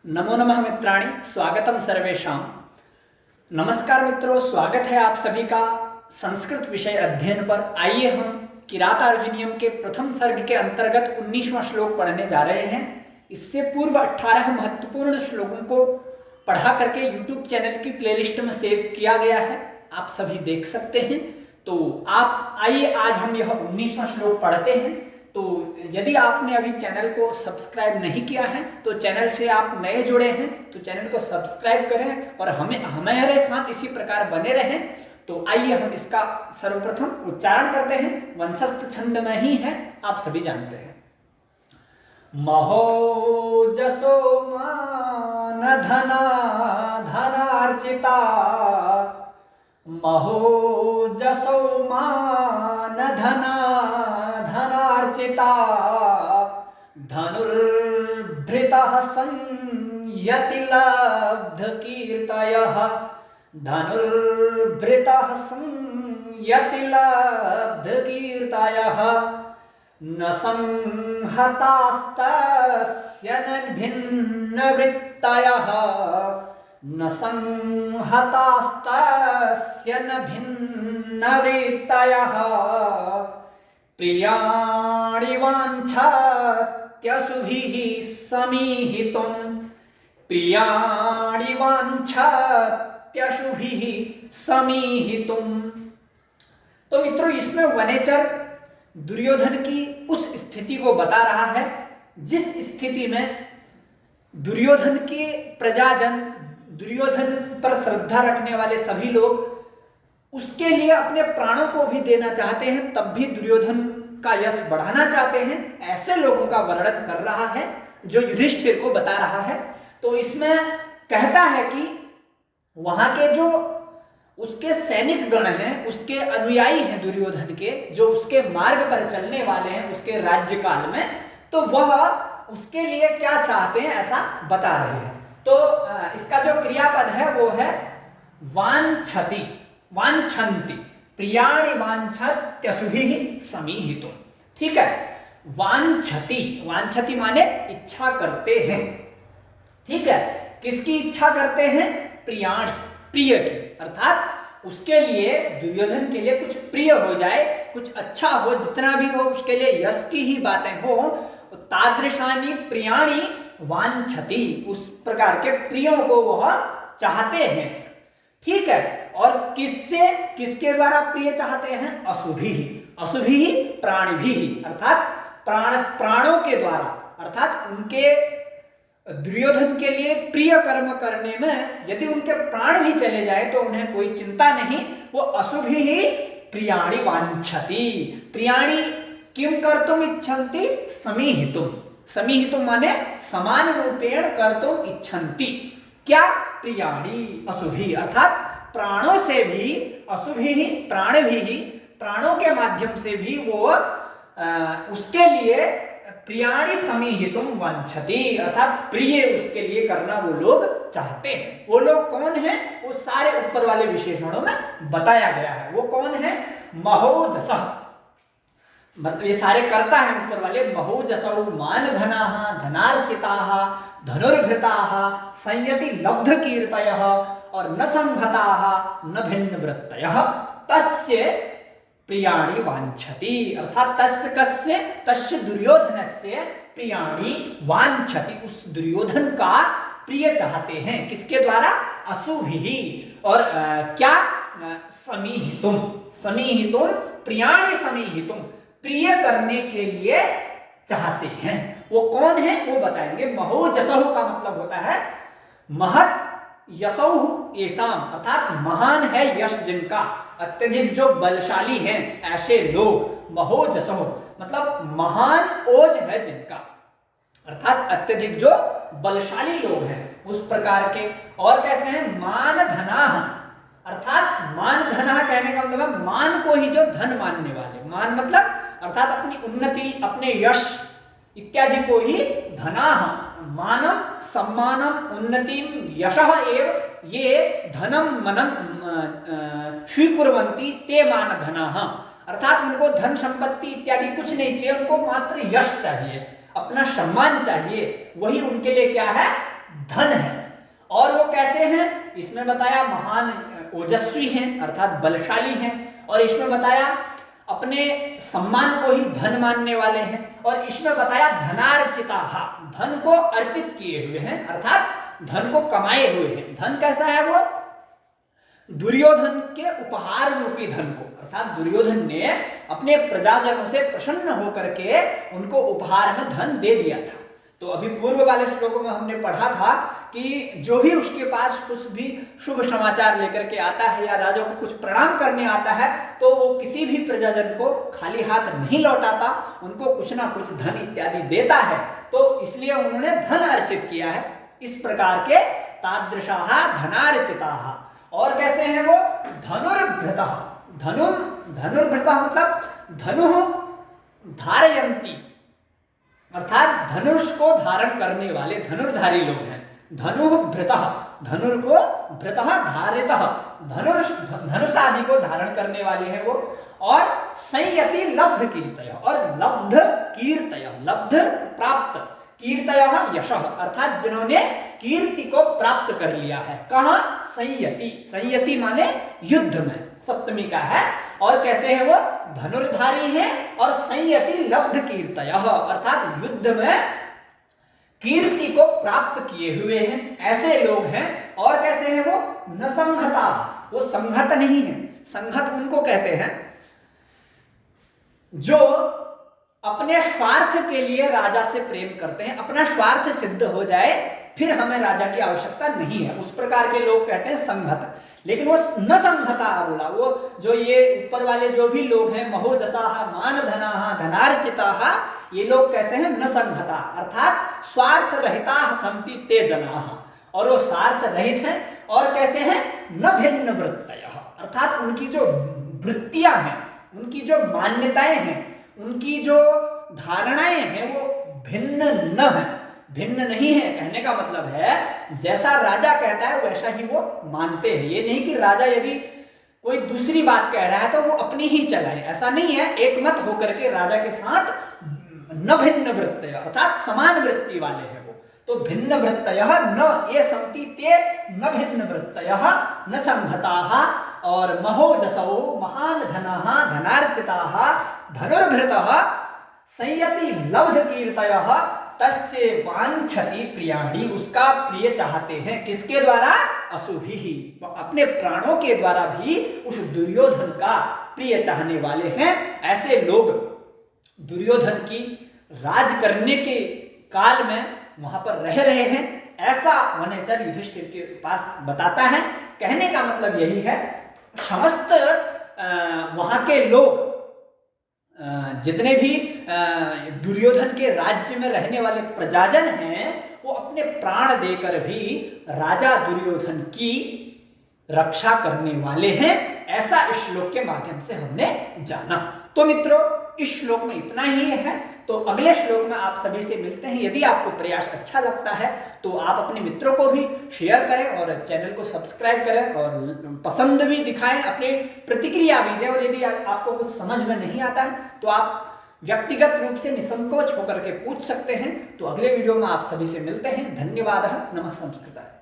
नमो नमः मित्राणि, स्वागतम सर्वेषां। नमस्कार मित्रों, स्वागत है आप सभी का संस्कृत विषय अध्ययन पर। आइए हम किरातार्जुनीयम के प्रथम सर्ग के अंतर्गत 19वां श्लोक पढ़ने जा रहे हैं। इससे पूर्व 18 महत्वपूर्ण श्लोकों को पढ़ा करके YouTube चैनल की प्लेलिस्ट में सेव किया गया है, आप सभी देख सकते हैं। तो आप आइए आज हम यह 19वां श्लोक पढ़ते हैं। तो यदि आपने अभी चैनल को सब्सक्राइब नहीं किया है तो चैनल से आप नए जुड़े हैं तो चैनल को सब्सक्राइब करें और हमारे साथ इसी प्रकार बने रहें। तो आइए हम इसका सर्वप्रथम उच्चारण करते हैं। वंशस्थ छंद में ही है, आप सभी जानते हैं। महोजसो मान धना धनार्चिता, महोजसो मान धना धनार्चिता, धनुर्भृतः संयति लब्धकीर्तयः, धनुर्भृतः संयति लब्धकीर्तयः, न संहतास्तस्य न भिन्नवृत्तयः, न संहतास्तस्य न भिन्नवृत्तयः, प्रियाणि वाञ्छत्यशुभिः समीहितुं, प्रियाणि वाञ्छत्यशुभिः समीहितुं। तो मित्रों, इसमें वनेचर दुर्योधन की उस स्थिति को बता रहा है जिस स्थिति में दुर्योधन के प्रजाजन, दुर्योधन पर श्रद्धा रखने वाले सभी लोग उसके लिए अपने प्राणों को भी देना चाहते हैं, तब भी दुर्योधन का यश बढ़ाना चाहते हैं। ऐसे लोगों का वर्णन कर रहा है जो युधिष्ठिर को बता रहा है। तो इसमें कहता है कि वहां के जो उसके सैनिक गण हैं, उसके अनुयायी हैं दुर्योधन के, जो उसके मार्ग पर चलने वाले हैं उसके राज्यकाल में, तो वह उसके लिए क्या चाहते हैं ऐसा बता रहे हैं। तो इसका जो क्रियापद है वो है वांछति, वांछन्ति, प्रियाणि वांछत्यशुभिः समीहितुं। ठीक है, वांछति, वांछति माने इच्छा करते हैं। ठीक है, किसकी इच्छा करते हैं? प्रियाणि, प्रिय की, अर्थात उसके लिए, दुर्योधन के लिए कुछ प्रिय हो जाए, कुछ अच्छा हो, जितना भी हो उसके लिए यश की ही बातें हो। तादृशानि प्रियाणि वांछति, उस प्रकार के प्रियों को वह चाहते हैं। ठीक है, और किससे, किसके द्वारा प्रिय चाहते हैं? अशुभिः, अशुभिः प्राणिभिः, अर्थात प्राणों के द्वारा, अर्थात उनके दुर्योधन के लिए प्रिय कर्म करने में यदि उनके प्राण भी चले जाए तो उन्हें कोई चिंता नहीं। वो अशुभिः प्रियाणि वांछति, प्रियाणि किम कर्तुम इच्छन्ति? समीहितुम, समीहितुम माने समान रूपेण कर्तुम इच्छन्ति। क्या? प्रियाणि अशुभिः, अर्थात प्राणों से भी, अशुभिः प्राणिभिः, प्राणों के माध्यम से भी वो उसके लिए प्रियाणि समीहितुम वांछति, अर्थात प्रिय उसके लिए करना वो लोग चाहते हैं। वो लोग कौन हैं? वो सारे ऊपर वाले विशेषणों में बताया गया है। वो कौन है? महोजसः, मतलब ये सारे कर्ता हैं ऊपर वाले। महोजसौ मान धनाः धनार्चिताः धनुर्भृताः संयति लब्धकीर्तयः और न संहताः न भिन्नवृत्तयः तस्य प्रियाणि वांछति, अर्थात तस्य कस्य? तस्य दुर्योधनस्य प्रियाणि वांछति, उस दुर्योधन का प्रिय चाहते हैं। किसके द्वारा? अशुभिः, और क्या? समीहितुम, समीहितुम प्रियाणि समीहितुम, प्रिय करने के लिए चाहते हैं। वो कौन है वो बताएंगे। महोजसः का मतलब होता है महत् यशौ येषाम, अर्थात महान है यश जिनका, अत्यधिक जो बलशाली हैं ऐसे लोग। महोजसः मतलब महान ओज है जिनका, अर्थात अत्यधिक जो बलशाली लोग हैं उस प्रकार के। और कैसे हैं? मान धनाः, अर्थात मान धनाः कहने का मतलब मान को ही जो धन मानने वाले, मान मतलब अर्थात अपनी उन्नति, अपने यश इत्यादि को ही धनाः, मानम सम्मानम उन्नतिम यशः एव ये धनम मनन स्वीकुर्वन्ति ते मान धनाः, अर्थात उनको धन संपत्ति इत्यादि कुछ नहीं चाहिए, उनको मात्र यश चाहिए, अपना सम्मान चाहिए, वही उनके लिए क्या है? धन है। और वो कैसे हैं, इसमें बताया महान ओजस्वी हैं अर्थात बलशाली हैं, और इसमें बताया अपने सम्मान को ही धन मानने वाले हैं, और इसमें बताया धनार्चिता, धन को अर्चित किए हुए हैं अर्थात धन को कमाए हुए हैं। धन कैसा है, वो दुर्योधन के उपहार रूपी धन को, अर्थात दुर्योधन ने अपने प्रजाजनों से प्रसन्न होकर के उनको उपहार में धन दे दिया था। तो अभी पूर्व वाले श्लोकों में हमने पढ़ा था कि जो भी उसके पास कुछ भी शुभ समाचार लेकर के आता है या राजा को कुछ प्रणाम करने आता है तो वो किसी भी प्रजाजन को खाली हाथ नहीं लौटाता, उनको कुछ ना कुछ धन इत्यादि देता है। तो इसलिए उन्होंने धन अर्चित किया है। इस प्रकार के तादृशाः धनार्चिताः। और कैसे हैं वो, धनुर्भृतः, धनुर्भृतः मतलब धनु धारयन्ति, अर्थात धनुष को धारण करने वाले धनुर्धारी लोग हैं। धनुर्भृतः, धनुर को भृतः धारितः, धनुष आदि को धारण करने वाले हैं वो। और संयति लब्ध कीर्तय, और लब्ध कीर्तय, लब्ध प्राप्त, कीर्तय यशः, अर्थात जिन्होंने कीर्ति को प्राप्त कर लिया है। कहां, संयति, संयति माने युद्ध में, सप्तमी का है। और कैसे है वो, धनुर्धारी है और संयति लब्ध कीर्तय, अर्थात युद्ध में कीर्ति को प्राप्त किए हुए हैं, ऐसे लोग हैं। और कैसे हैं वो, न संहता, वो संहत नहीं है। संहत उनको कहते हैं जो अपने स्वार्थ के लिए राजा से प्रेम करते हैं, अपना स्वार्थ सिद्ध हो जाए फिर हमें राजा की आवश्यकता नहीं है, उस प्रकार के लोग कहते हैं संहत। लेकिन वो न संहता बोला, वो जो ये ऊपर वाले जो भी लोग हैं, महोजसाः मान धनाः धनार्चिताः, ये लोग कैसे हैं, न संहता, अर्थात स्वार्थ रहिताः सन्ति ते जनाः, और वो स्वार्थ रहित हैं। और कैसे हैं, न भिन्न वृत्तयः, अर्थात उनकी जो वृत्तियां हैं, उनकी जो मान्यताएं हैं, उनकी जो धारणाएं हैं वो भिन्न न है, भिन्न नहीं है। कहने का मतलब है जैसा राजा कहता है वैसा ही वो मानते हैं। ये नहीं कि राजा यदि कोई दूसरी बात कह रहा है तो वो अपनी ही चलाए, ऐसा नहीं है। एक मत होकर के राजा के साथ न भिन्न वृत्तय, अर्थात समान वृत्ति वाले हैं वो। तो भिन्न वृत्तयः न ये सन्ति ते न भिन्न वृत्तयः न संहताः, और महोजसौ महान धनाः धनार्चिताः धनुर्भृतः संयति लब्ध कीर्तयः तस्य वांछति प्रियाणि, उसका प्रिय चाहते हैं। किसके द्वारा, असुभिः, अपने प्राणों के द्वारा भी उस दुर्योधन का प्रिय चाहने वाले हैं। ऐसे लोग दुर्योधन की राज करने के काल में वहां पर रह रहे हैं, ऐसा वनेचर युधिष्ठिर के पास बताता है। कहने का मतलब यही है, समस्त वहां के लोग जितने भी दुर्योधन के राज्य में रहने वाले प्रजाजन हैं वो अपने प्राण देकर भी राजा दुर्योधन की रक्षा करने वाले हैं, ऐसा इस श्लोक के माध्यम से हमने जाना। तो मित्रों, इस श्लोक में इतना ही है। तो अगले श्लोक में आप सभी से मिलते हैं। यदि आपको प्रयास अच्छा लगता है तो आप अपने मित्रों को भी शेयर करें और चैनल को सब्सक्राइब करें और पसंद भी दिखाएं, अपनी प्रतिक्रिया भी दें। और यदि आपको कुछ समझ में नहीं आता है तो आप व्यक्तिगत रूप से निसंकोच होकर के पूछ सकते हैं। तो अगले वीडियो में आप सभी से मिलते हैं। धन्यवाद। नमः संस्कृताय।